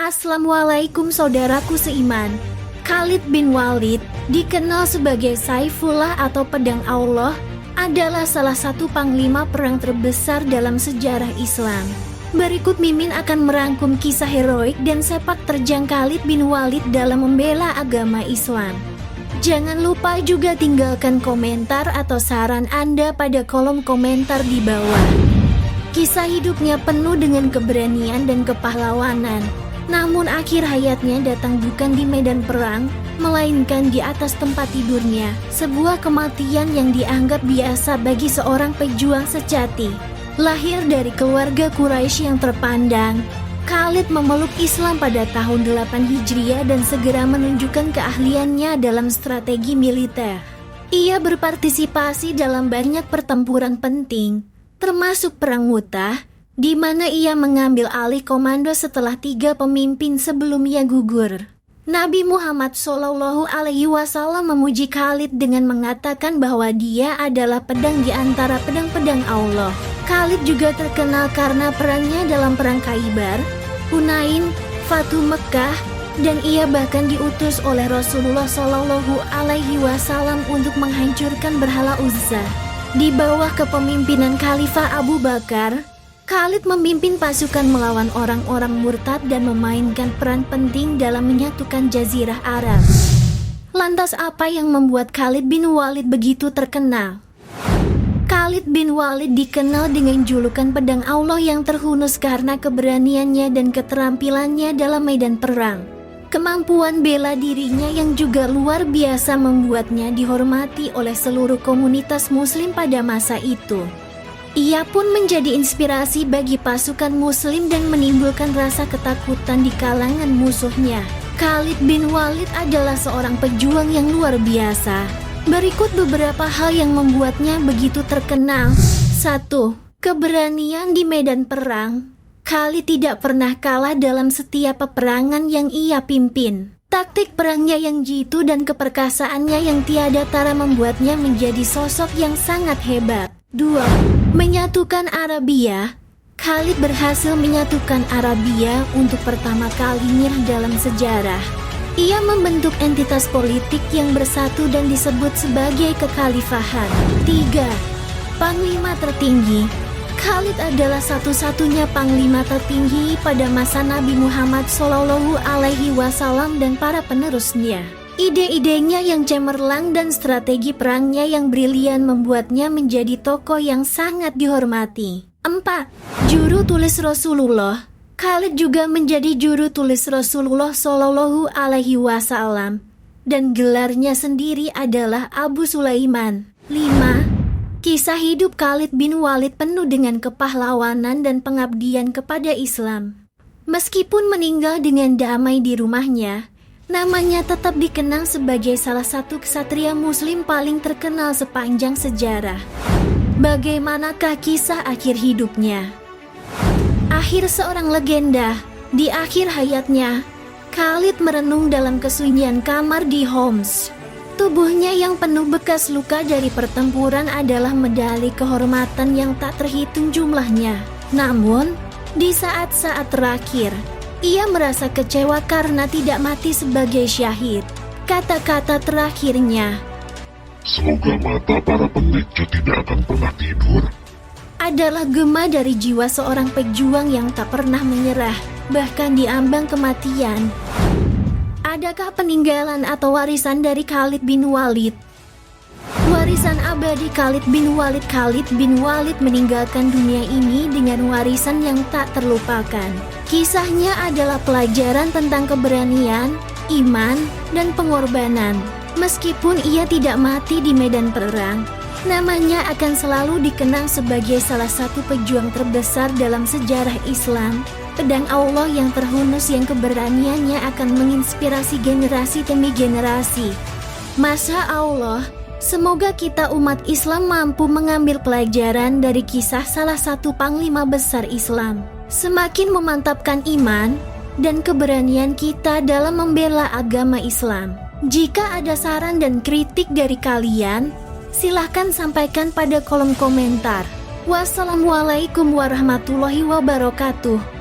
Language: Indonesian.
Assalamualaikum saudaraku seiman. Khalid bin Walid, dikenal sebagai Saifullah atau Pedang Allah, adalah salah satu panglima perang terbesar dalam sejarah Islam. Berikut Mimin akan merangkum kisah heroik dan sepak terjang Khalid bin Walid dalam membela agama Islam. Jangan lupa juga tinggalkan komentar atau saran Anda pada kolom komentar di bawah. Kisah hidupnya penuh dengan keberanian dan kepahlawanan. Namun akhir hayatnya datang bukan di medan perang, melainkan di atas tempat tidurnya. Sebuah kematian yang dianggap biasa bagi seorang pejuang sejati. Lahir dari keluarga Quraisy yang terpandang, Khalid memeluk Islam pada tahun 8 Hijriah dan segera menunjukkan keahliannya dalam strategi militer. Ia berpartisipasi dalam banyak pertempuran penting, termasuk Perang Mu'tah, di mana ia mengambil alih komando setelah 3 pemimpin sebelumnya gugur. Nabi Muhammad SAW memuji Khalid dengan mengatakan bahwa dia adalah pedang di antara pedang-pedang Allah. Khalid juga terkenal karena perannya dalam Perang Khaybar, Hunain, Fatu Mekkah, dan ia bahkan diutus oleh Rasulullah SAW untuk menghancurkan berhala Uzza. Di bawah kepemimpinan Khalifah Abu Bakar, Khalid memimpin pasukan melawan orang-orang murtad dan memainkan peran penting dalam menyatukan Jazirah Arab. Lantas apa yang membuat Khalid bin Walid begitu terkenal? Khalid bin Walid dikenal dengan julukan Pedang Allah yang terhunus karena keberaniannya dan keterampilannya dalam medan perang. Kemampuan bela dirinya yang juga luar biasa membuatnya dihormati oleh seluruh komunitas muslim pada masa itu. Ia pun menjadi inspirasi bagi pasukan muslim dan menimbulkan rasa ketakutan di kalangan musuhnya. Khalid bin Walid adalah seorang pejuang yang luar biasa. Berikut beberapa hal yang membuatnya begitu terkenal. 1. Keberanian di medan perang. Khalid tidak pernah kalah dalam setiap peperangan yang ia pimpin. Taktik perangnya yang jitu dan keperkasaannya yang tiada tara membuatnya menjadi sosok yang sangat hebat. 2. Menyatukan Arabia. Khalid berhasil menyatukan Arabia untuk pertama kalinya dalam sejarah. Ia membentuk entitas politik yang bersatu dan disebut sebagai kekhalifahan. 3. Panglima tertinggi. Khalid adalah satu-satunya panglima tertinggi pada masa Nabi Muhammad SAW dan para penerusnya. Ide-idenya yang cemerlang dan strategi perangnya yang brilian membuatnya menjadi tokoh yang sangat dihormati. 4. Juru tulis Rasulullah. Khalid juga menjadi juru tulis Rasulullah SAW dan gelarnya sendiri adalah Abu Sulaiman. 5. Kisah hidup Khalid bin Walid penuh dengan kepahlawanan dan pengabdian kepada Islam. Meskipun meninggal dengan damai di rumahnya, namanya tetap dikenang sebagai salah satu ksatria muslim paling terkenal sepanjang sejarah. Bagaimanakah kisah akhir hidupnya? Akhir seorang legenda. Di akhir hayatnya, Khalid merenung dalam kesunyian kamar di Homs. Tubuhnya yang penuh bekas luka dari pertempuran adalah medali kehormatan yang tak terhitung jumlahnya. Namun, di saat-saat terakhir, ia merasa kecewa karena tidak mati sebagai syahid. Kata-kata terakhirnya, "Semoga mata para pengecut tidak akan pernah tidur," adalah gema dari jiwa seorang pejuang yang tak pernah menyerah, bahkan di ambang kematian. Adakah peninggalan atau warisan dari Khalid bin Walid? Warisan abadi Khalid bin Walid. Khalid bin Walid meninggalkan dunia ini dengan warisan yang tak terlupakan. Kisahnya adalah pelajaran tentang keberanian, iman, dan pengorbanan. Meskipun ia tidak mati di medan perang, namanya akan selalu dikenang sebagai salah satu pejuang terbesar dalam sejarah Islam. Pedang Allah yang terhunus yang keberaniannya akan menginspirasi generasi demi generasi. Masya Allah, semoga kita umat Islam mampu mengambil pelajaran dari kisah salah satu panglima besar Islam. Semakin memantapkan iman dan keberanian kita dalam membela agama Islam. Jika ada saran dan kritik dari kalian, silahkan sampaikan pada kolom komentar. Wassalamualaikum warahmatullahi wabarakatuh.